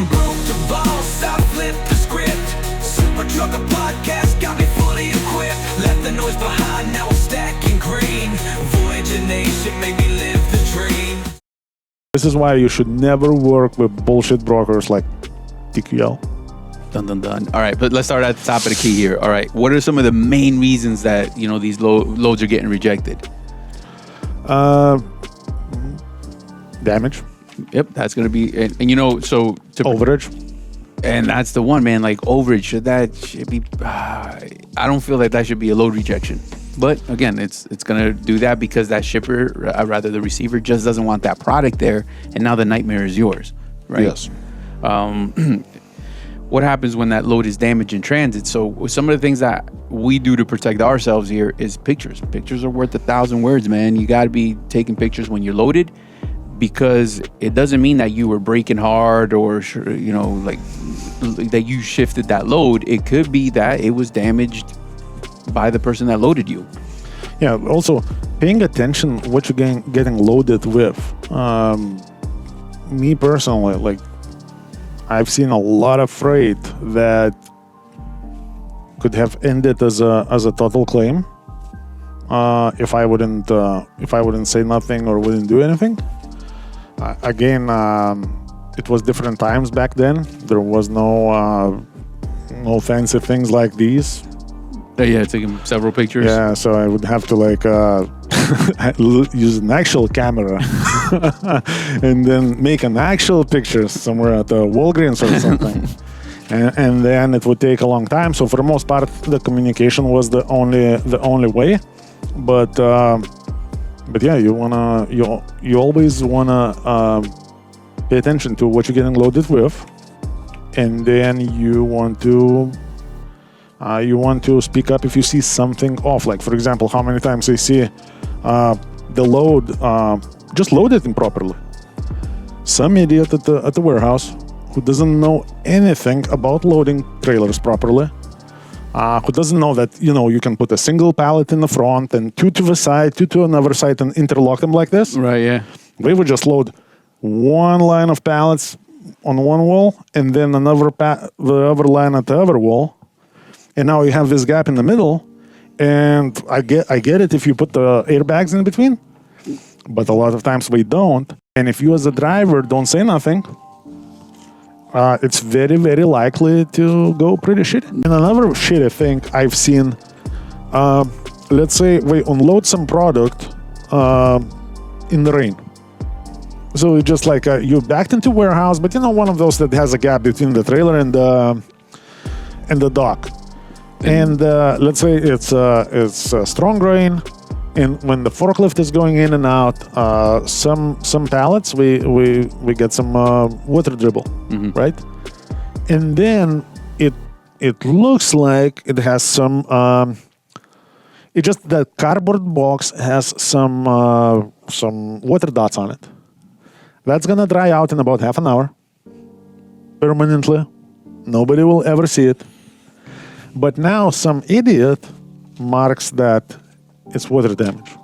I'm broke the boss, I flipped the script. Super Trucker Podcast got me fully equipped. Left the noise behind, now I'm stacking green. Voyager Nation made me live the dream. This is why you should never work with bullshit brokers like TQL. Dun, dun, dun. All right, but let's start at the top of the key here. All right, what are some of the main reasons that, you know, these loads are getting rejected? Damage. Yep, that's going to be, and you know, so to Overage. And that's the one, man, like overage, should be, I don't feel like that should be a load rejection. But again, it's going to do that because that shipper, rather the receiver, just doesn't want that product there. And now the nightmare is yours, right? Yes. What happens when that load is damaged in transit? So some of the things that we do to protect ourselves here is pictures. Pictures are worth 1,000 words, man. You got to be taking pictures when you're loaded, because it doesn't mean that you were braking hard or, you know, like that you shifted that load. It could be that it was damaged by the person that loaded you. Yeah, also paying attention what you're getting loaded with. Me personally, like, I've seen a lot of freight that could have ended as a total claim if I wouldn't say nothing or wouldn't do anything. Again, it was different times back then. There was no fancy things like these. Yeah, taking several pictures. Yeah, so I would have to like use an actual camera and then make an actual picture somewhere at the Walgreens or something. and then it would take a long time. So for the most part, the communication was the only way. But yeah, you always wanna pay attention to what you're getting loaded with, and then you want to speak up if you see something off. Like, for example, how many times I see the load just loaded improperly. Some idiot at the warehouse who doesn't know anything about loading trailers properly, who doesn't know that, you know, you can put a single pallet in the front and two to the side, two to another side, and interlock them like this. Right, yeah. They would just load one line of pallets on one wall and then the other line at the other wall. And now you have this gap in the middle, and I get it if you put the airbags in between, but a lot of times we don't. And if you as a driver don't say nothing, it's very, very likely to go pretty shitty. And another shitty thing I've seen, let's say we unload some product in the rain. So it's just like you backed into warehouse, but you know, one of those that has a gap between the trailer and the dock. And let's say it's a strong rain, and when the forklift is going in and out, some pallets we get some water dribble, right? And then it looks like it has some. It just the cardboard box has some water dots on it. That's gonna dry out in about half an hour, permanently. Nobody will ever see it. But now some idiot marks that it's water damage.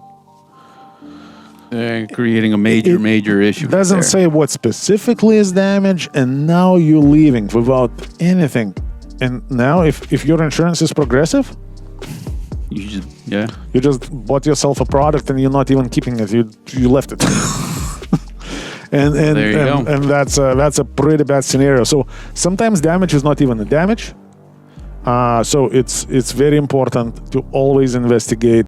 Creating a major issue. It doesn't say what specifically is damaged, and now you're leaving without anything. And now if your insurance is Progressive, you just bought yourself a product and you're not even keeping it. You left it. and there you go. And that's a pretty bad scenario. So sometimes damage is not even a damage. So it's very important to always investigate